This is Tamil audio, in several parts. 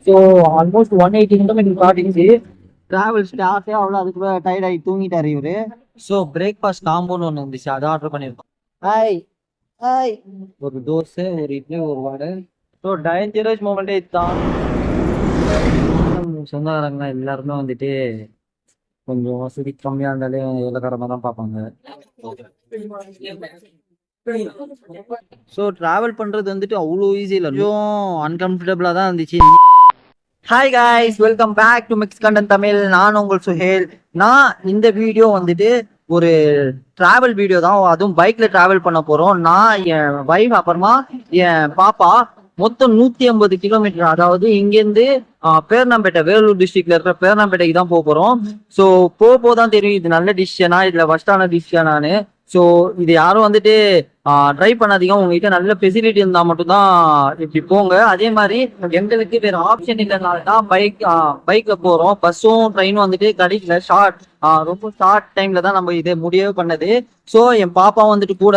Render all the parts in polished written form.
ஸோ ஆல்மோஸ்ட் 180 கிலோமீட்டர் காட்டிச்சு. டிராவல் ஸ்டார்ட்டே அவ்வளோ, அதுக்கு டயர்ட் ஆகி தூங்கிட்டாரு இவரு. ஸோ பிரேக்ஃபாஸ்ட் காம்போன்னு ஒன்று வந்துச்சு, அதை ஆர்டர் பண்ணியிருக்கோம். ஹாய் ஹாய், ஒரு தோசை, ஒரு இட்லி, ஒரு வடை. ஸோ டேஞ்சரஸ் மூமெண்ட்டே இதுதான். சொந்தக்காரங்க எல்லாருமே வந்துட்டு கொஞ்சம் வசதி கம்மியாக இருந்தாலே இலக்காரமாக தான் பார்ப்பாங்க. ஸோ ட்ராவல் பண்ணுறது வந்துட்டு அவ்வளோ ஈஸி இல்லை, கொஞ்சம் அன்கம்ஃபர்டபுளாக தான் இருந்துச்சு. Hi guys, welcome back to mix content Tamil. நான் உங்கள் சுஹேல். நான் இந்த வீடியோ வந்துட்டு ஒரு டிராவல் வீடியோ தான், அதுவும் பைக்ல டிராவல் பண்ண போறோம். நான் என் வைஃப் அப்புறமா என் பாப்பா மொத்தம் 150 கிலோமீட்டர், அதாவது இங்கேருந்து பேர்ணாம்பேட்டை, வேலூர் டிஸ்ட்ரிக்ட்ல இருக்கிற பேர்ணாம்பேட்டைக்கு தான் போறோம். ஸோ போதான் தெரியும் இது நல்ல டிசிஷனா இதுல ஃபர்ஸ்டான டிசிஷனானு. ஸோ இது யாரும் வந்துட்டு ட்ரை பண்ணாதீங்க, உங்ககிட்ட நல்ல ஃபெசிலிட்டி இருந்தா மட்டும்தான் இப்படி போங்க. அதே மாதிரி எங்களுக்கு வேற ஆப்ஷன் இல்லைனால தான் பைக்ல போறோம். பஸ்ஸும் ட்ரெயினும் வந்துட்டு கிடைக்கல. ரொம்ப ஷார்ட் டைம்ல தான் நம்ம இதை முடியவே பண்ணது. ஸோ என் பாப்பா வந்துட்டு கூட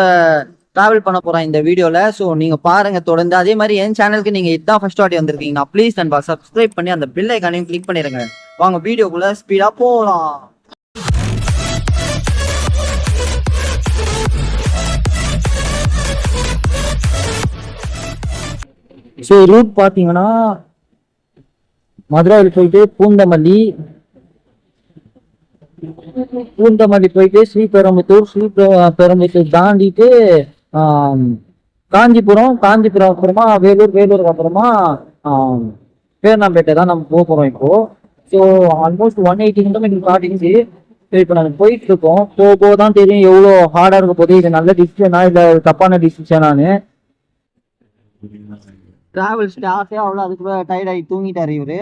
டிராவல் பண்ண போறேன் இந்த வீடியோல. ஸோ நீங்க பாருங்க தொடர்ந்து. அதே மாதிரி என் சேனலுக்கு நீங்க இதுதான் ஃபர்ஸ்ட் வாட்டி வந்திருக்கீங்கன்னா ப்ளீஸ் நண்பா சப்ஸ்கிரைப் பண்ணி அந்த பெல் ஐக்கானையும் கிளிக் பண்ணிடுங்க. வாங்க வீடியோக்குள்ள ஸ்பீடா போகலாம். ஸோ ரூட் பார்த்தீங்கன்னா மதுராவில் போயிட்டு பூந்தமல்லி போயிட்டு ஸ்ரீபெரும்புத்தூர் தாண்டிட்டு காஞ்சிபுரம் அப்புறமா வேலூருக்கு அப்புறமா பேர்ணாம்பேட்டை தான் நம்ம போறோம் இப்போ. ஸோ ஆல்மோஸ்ட் 180 கிலோமீட்டர் காட்டிச்சு. இப்போ நாங்கள் போயிட்டு இருக்கோம். போதான் தெரியும் எவ்வளோ ஹார்டா இருக்க போது. இது நல்ல டிசிஷனா இல்லை தப்பான டிசிஷனானு. டிராவல் ஸ்டார்ட்டே அவ்வளோ, அதுக்கு டயர்ட் ஆகி தூங்கிட்டாரு இவரு.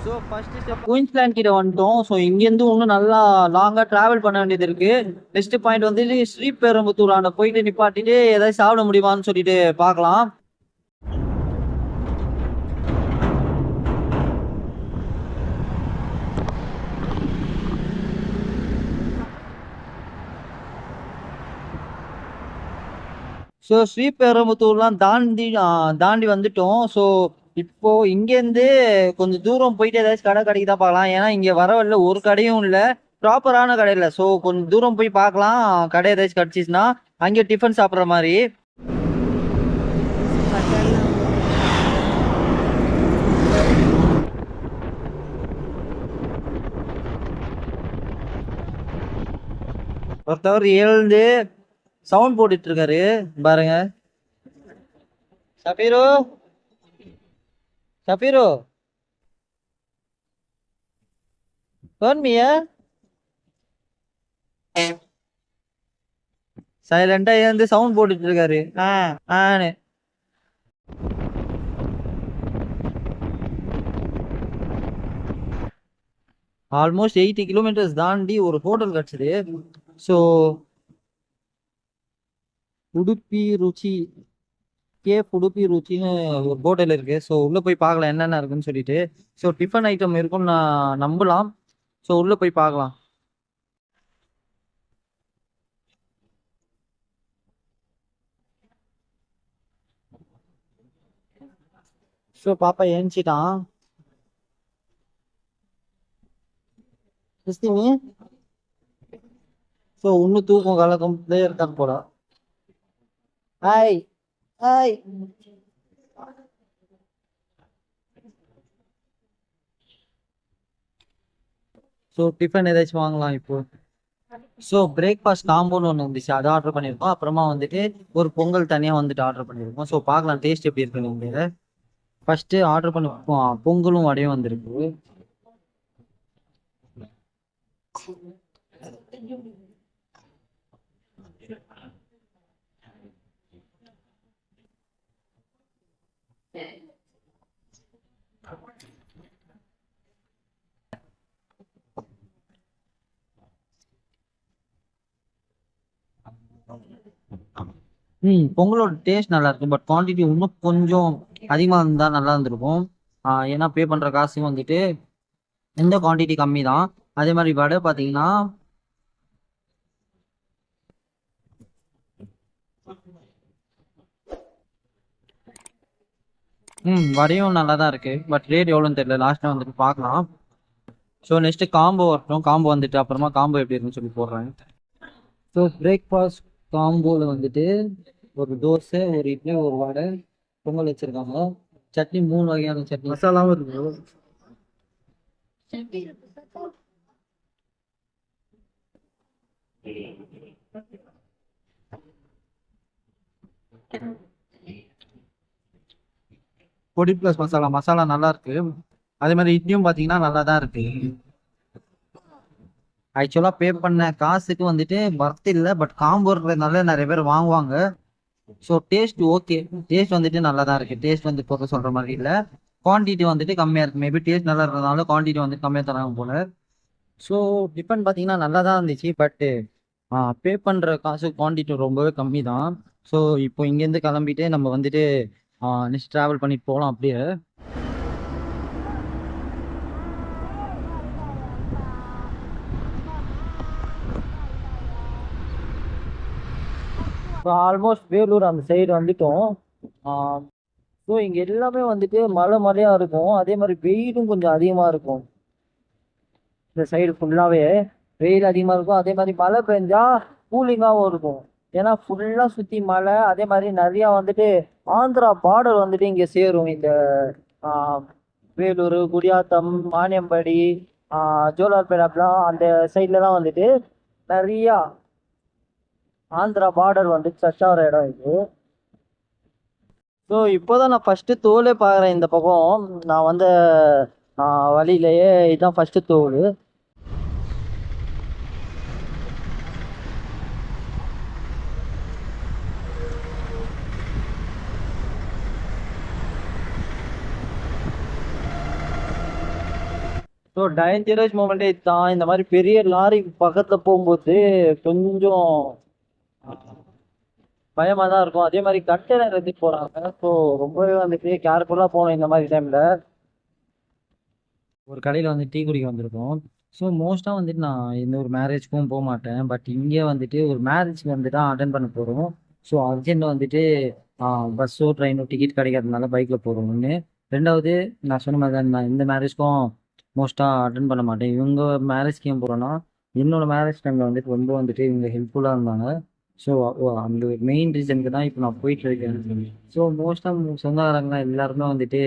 ஸோ ஃபர்ஸ்ட் ஸ்டெப் குயின்ஸ்லாண்ட் கிட்ட வந்துட்டோம். ஸோ இங்கேருந்து இன்னும் நல்லா லாங்காக ட்ராவல் பண்ண வேண்டியது இருக்கு. நெக்ஸ்ட் பாயிண்ட் வந்து ஸ்ரீபெரும்புத்தூர் ஆண்ட போயிட்டு நிப்பாட்டிட்டு ஏதாவது சாப்பிட முடியுமான்னு சொல்லிட்டு பார்க்கலாம். ஸோ ஸ்ரீபெரும்புத்தூர்லாம் தாண்டி வந்துட்டோம். ஸோ இப்போ இங்கேருந்து கொஞ்சம் தூரம் போயிட்டு ஏதாச்சும் கடை கிடைக்குதா பார்க்கலாம். ஏன்னா இங்கே வரவில்லை, ஒரு கடையும் இல்லை, ப்ராப்பரான கடை இல்லை. ஸோ கொஞ்சம் தூரம் போய் பார்க்கலாம், கடை ஏதாச்சும் கிடச்சிச்சுன்னா அங்கே டிஃபன் சாப்பிட்ற மாதிரி. ஒருத்தவர் எழுந்து சவுண்ட் போட்டுட்டு இருக்காரு பாருங்க. சபீரோ சைலண்டா எழுந்து சவுண்ட் போட்டுட்டு இருக்காரு. ஆல்மோஸ்ட் 80 கிலோமீட்டர்ஸ் தாண்டி ஒரு ஹோட்டல் கிடைச்சது. ஸோ உடுப்பி ருச்சின்னு ஒரு ஹோட்டல் இருக்கு. ஸோ உள்ள போய் பார்க்கலாம் என்னென்ன இருக்குன்னு சொல்லிட்டு. ஸோ டிஃபன் ஐட்டம் இருக்குன்னு நான் நம்பலாம். ஸோ உள்ள போய் பார்க்கலாம். ஸோ பாப்பா ஏஞ்சிட்டான். ஸோ இன்னும் தூக்கம் கலக்கம்லே இருக்கான்னு போல. Hi hi. ஸோ டிஃபன் ஏதாச்சும் வாங்கலாம் இப்போ. ஸோ பிரேக்ஃபாஸ்ட் காம்போன்னு ஒன்று இருந்துச்சு, அதை ஆர்டர் பண்ணியிருக்கோம். அப்புறமா வந்துட்டு ஒரு பொங்கல் தனியாக வந்துட்டு ஆர்டர் பண்ணியிருக்கோம். ஸோ பார்க்கலாம் டேஸ்ட் எப்படி இருக்குன்னு. நீங்கள் ஃபர்ஸ்ட்டு ஆர்டர் பண்ணி பொங்கலும் வடையும் வந்திருக்கு. பொங்கலோட டேஸ்ட் நல்லா இருக்கும். பட் குவான்டிட்டி இன்னும் கொஞ்சம் அதிகமாக இருந்தால் நல்லா இருந்திருக்கும். ஏன்னா பே பண்ணுற காசும் வந்துட்டு இந்த குவான்டிட்டி கம்மி தான். அதே மாதிரி வடை பார்த்தீங்கன்னா வடையும் நல்லா தான் இருக்கு. பட் ரேட் எவ்வளோன்னு தெரியல, லாஸ்ட்டாக வந்துட்டு பார்க்கலாம். ஸோ நெக்ஸ்ட்டு காம்போ வரட்டும். காம்போ வந்துட்டு அப்புறமா காம்போ எப்படி இருக்குன்னு சொல்லி போடுறேன். ஸோ பிரேக்ஃபாஸ்ட் காம்போவில் வந்துட்டு ஒரு தோசை, ஒரு இட்லி, ஒரு வடை, பொங்கல் வச்சுருக்காங்க. சட்னி 3 வகையான சட்னி, மசாலாவும் இருக்கு. பொடி ப்ளஸ் மசாலா, மசாலா நல்லா இருக்கு. அதே மாதிரி இட்லியும் பார்த்தீங்கன்னா நல்லா தான் இருக்கு. ஆக்சுவலாக பே பண்ண காசுக்கு வந்துட்டு வர்த் இல்லை. பட் காம்போ இருக்கிறதுனால நிறைய பேர் வாங்குவாங்க. ஸோ டேஸ்ட் ஓகே, டேஸ்ட் வந்துட்டு நல்லா தான் இருக்குது. டேஸ்ட் வந்து பொருள் சொல்கிற மாதிரி இல்லை. குவான்டிட்டி வந்துட்டு கம்மியாக இருக்குது. மேபி டேஸ்ட் நல்லா இருக்கிறதுனால குவான்டிட்டி வந்து கம்மியாக தராங்க போல். ஸோ டிஃபன் பார்த்தீங்கன்னா நல்லா தான் இருந்துச்சு. பட்டு பே பண்ணுற காசு குவான்டிட்டி ரொம்பவே கம்மி தான். ஸோ இப்போ இங்கேருந்து கிளம்பிட்டு நம்ம வந்துட்டு நெக்ஸ்ட் ட்ராவல் பண்ணிட்டு போகலாம் அப்படியே. இப்போ ஆல்மோஸ்ட் வேலூர் அந்த சைடு வந்துட்டோம். ஸோ இங்கே எல்லாமே வந்துட்டு மழையாக இருக்கும். அதே மாதிரி வெயிலும் கொஞ்சம் அதிகமாக இருக்கும். இந்த சைடு ஃபுல்லாகவே வெயில் அதிகமாக இருக்கும். அதே மாதிரி மழை பெஞ்சா கூலிங்காகவும் இருக்கும். ஏன்னா ஃபுல்லாக சுற்றி மழை. அதே மாதிரி நிறையா வந்துட்டு ஆந்திரா பார்டர் வந்துட்டு இங்கே சேரும். இந்த வேலூர், குடியாத்தம், மானியம்படி, ஜோலார்பேட் அப்படிலாம் அந்த சைட்லலாம் வந்துட்டு நிறையா ஆந்திரா பார்டர் வந்து டச் ஆகிற இடம் இது. ஸோ இப்போதான் நான் ஃபஸ்ட்டு தோலே பார்க்குறேன் இந்த பக்கம். நான் வந்த வழியிலேயே இதுதான் ஃபஸ்ட்டு தோல். ஸோ டேஞ்சரஸ் மூமெண்ட்டே இதுதான். இந்த மாதிரி பெரிய லாரி பக்கத்தில் போகும்போது கொஞ்சம் பயமாக தான் இருக்கும். அதே மாதிரி கண்டெய்னர் எடுத்துட்டு போகிறாங்க. ஸோ ரொம்பவே வந்துட்டு கேர்ஃபுல்லாக போகணும் இந்த மாதிரி டைமில். ஒரு கடையில் வந்து டீ குடிக்க வந்திருக்கோம். ஸோ மோஸ்ட்டாக வந்துட்டு நான் எந்த ஒரு மேரேஜ்க்கும் போக மாட்டேன். பட் இங்கே வந்துட்டு ஒரு மேரேஜ்க்கு வந்துட்டு அட்டன் பண்ண போகிறோம். ஸோ அர்ஜென்ட் வந்துட்டு பஸ்ஸோ ட்ரெயினோ டிக்கெட் கிடைக்காதனால பைக்கில் போகிறோம் ஒன்று. ரெண்டாவது, நான் சொன்ன மாதிரி தான், நான் இந்த மேரேஜ்க்கும் மோஸ்ட்டாக அட்டன் பண்ண மாட்டேன். இவங்க மேரேஜ்க்கு ஏன் போகிறோன்னா, என்னோடய மேரேஜ் டைமில் வந்துட்டு ரொம்ப வந்துட்டு இவங்க ஹெல்ப்ஃபுல்லாக இருந்தாங்க. ஸோ அந்த மெயின் ரீசனுக்கு தான் இப்போ நான் போயிட்டு இருக்கேன். ஸோ மோஸ்ட்டாக சொந்தக்காரங்க எல்லாருமே வந்துட்டு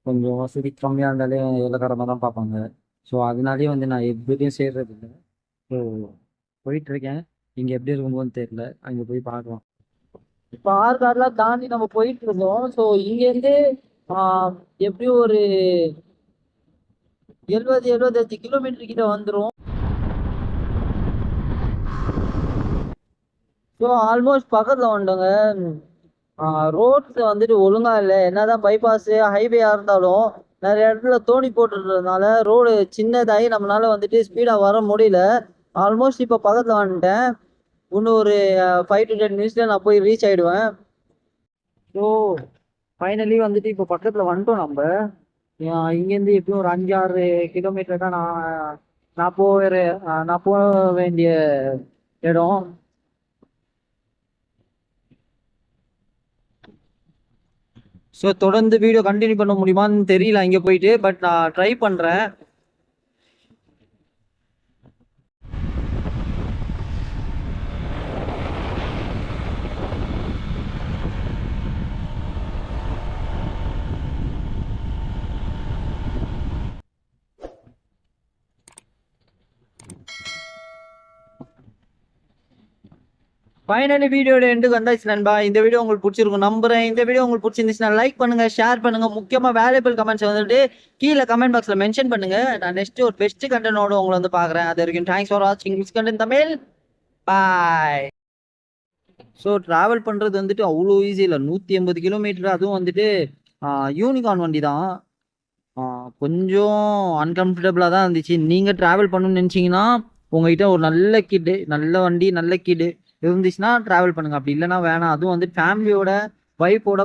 கொஞ்சம் வசதி கம்மியாக இருந்தாலே இலக்காரமாக தான் பார்ப்பாங்க. ஸோ அதனாலேயே வந்து நான் எப்படியும் சேர்றது இல்லை. ஸோ போயிட்டுருக்கேன். இங்கே எப்படி இருக்கும்போது தெரியல, அங்கே போய் பார்க்கலாம். இப்போ ஆற்காடுலாம் தாண்டி நம்ம போயிட்டு இருந்தோம். ஸோ இங்கேருந்து எப்படியும் ஒரு 75 கிலோமீட்டர் கிட்ட வந்துடும். ஸோ ஆல்மோஸ்ட் பக்கத்தில் வந்துட்டோங்க. ரோட்ஸ் வந்துட்டு ஒழுங்கா இல்லை. என்னதான் பைபாஸு ஹைவேயாக இருந்தாலும் நிறைய இடத்துல தோணி போட்டுறதுனால ரோடு சின்னதாகி நம்மளால வந்துட்டு ஸ்பீடாக வர முடியல. ஆல்மோஸ்ட் இப்போ பக்கத்தில் வந்துட்டேன். இன்னும் ஒரு 5 to 10 மினிட்ஸில் நான் போய் ரீச் ஆகிடுவேன். ஸோ ஃபைனலி வந்துட்டு இப்போ பக்கத்தில் வந்துட்டோம் நம்ம. இங்கேருந்து எப்படியும் ஒரு 5-6 கிலோமீட்டர் தான் நான் போக வேண்டிய இடம். ஸோ தொடர்ந்து வீடியோ கண்டினியூ பண்ண முடியுமான்னு தெரியல இங்கே போயிட்டு. பட் நான் ட்ரை பண்ணுறேன். ஃபைனலி வீடியோட எண்டுக்கு வந்தாச்சு நண்பா. இந்த வீடியோ உங்களுக்கு பிடிச்சிருக்கும் நம்புறேன். இந்த வீடியோ உங்களுக்கு பிடிச்சிருந்துச்சுன்னா லைக் பண்ணுங்க, ஷேர் பண்ணுங்க. முக்கியமா வேல்யூபிள் கமெண்ட்ஸ் வந்துட்டு கீழே கமெண்ட் பாக்ஸ்ல மென்ஷன் பண்ணுங்க. நான் நெக்ஸ்ட் ஒரு பெஸ்ட் கண்டென்ட்டோட உங்களை வந்து பாக்குறேன். அது வரைக்கும் தேங்க்ஸ் ஃபார் வாட்சிங் மிக்ஸ் கண்டென்ட் தமிழ். பாய். ஸோ டிராவல் பண்றது வந்துட்டு அவ்வளோ ஈஸி இல்லை. 180 கிலோமீட்டர், அதுவும் வந்துட்டு யூனிகார்ன் வண்டி தான். கொஞ்சம் அன்கம்ஃபர்டபுளாக தான் இருந்துச்சு. நீங்கள் ட்ராவல் பண்ணணும்னு நினச்சிங்கன்னா உங்ககிட்ட ஒரு நல்ல கிட்டு, நல்ல வண்டி, நல்ல கிட்டு இருந்துச்சுன்னா ட்ராவல் பண்ணுங்க. அப்படி இல்லைன்னா வேணாம். அதுவும் வந்து ஃபேமிலியோட, ஒய்ஃபோட,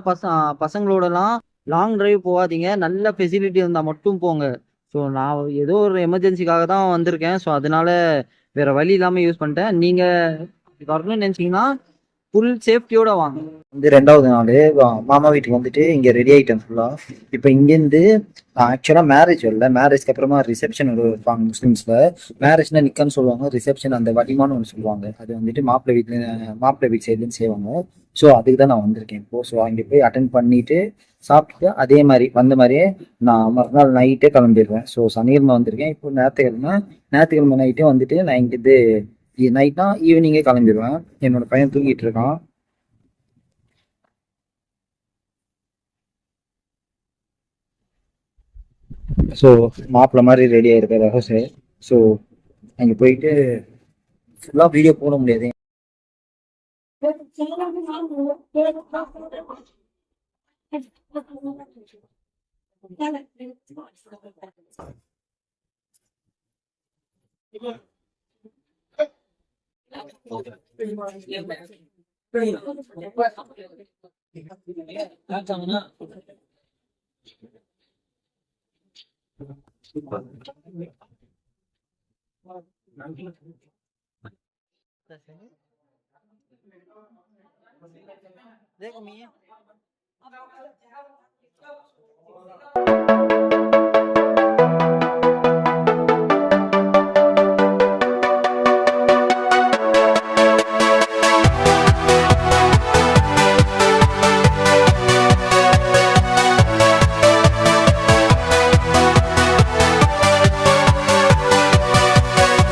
பசங்களோடலாம் லாங் டிரைவ் போகாதீங்க. நல்ல ஃபெசிலிட்டி இருந்தால் மட்டும் போங்க. ஸோ நான் ஏதோ ஒரு எமர்ஜென்சிக்காக தான் வந்திருக்கேன். ஸோ அதனால வேற வழி இல்லாமல் யூஸ் பண்ணிட்டேன். நீங்கள் வரணும்னு நினச்சிங்கன்னா ஃபுல் சேஃப்டியோட வாங்க. வந்து 2வது நாள் மாமா வீட்டுக்கு வந்துட்டு இங்கே ரெடி ஆகிட்டேன் ஃபுல்லாக. இப்போ இங்கேருந்து ஆக்சுவலாக மேரேஜ் வரல, மேரேஜ்க்கு அப்புறமா ரிசப்ஷன் வைப்பாங்க முஸ்லீம்ஸில். மேரேஜ்னா நிக்கான்னு சொல்லுவாங்க, ரிசப்ஷன் அந்த வலிமான்னு ஒன்று சொல்லுவாங்க. அது வந்துட்டு மாப்பிள்ளை வீட்டு சைட்லேருந்து செய்வாங்க. ஸோ அதுக்கு தான் நான் வந்திருக்கேன் இப்போ. ஸோ அங்கே போய் அட்டன் பண்ணிட்டு சாப்பிட்டுட்டு அதே மாதிரி வந்த மாதிரியே நான் மறுநாள் நைட்டே கிளம்பிடுவேன். ஸோ சனிக்கிழமை வந்திருக்கேன். இப்போ ஞாயிற்றுக்கிழமை நைட்டே வந்துட்டு நான் இங்கேருந்து நைட்னா ஈவினிங்கே கிளம்பிடுவேன். என்னோட பையன் தூங்கிட்டு இருக்கான். ஸோ மாப்பிள்ள மாதிரி ரெடி ஆயிருக்காரு ரகசு. ஸோ அங்கே போயிட்டு ஃபுல்லாக வீடியோ போட முடியாது. देखो मियां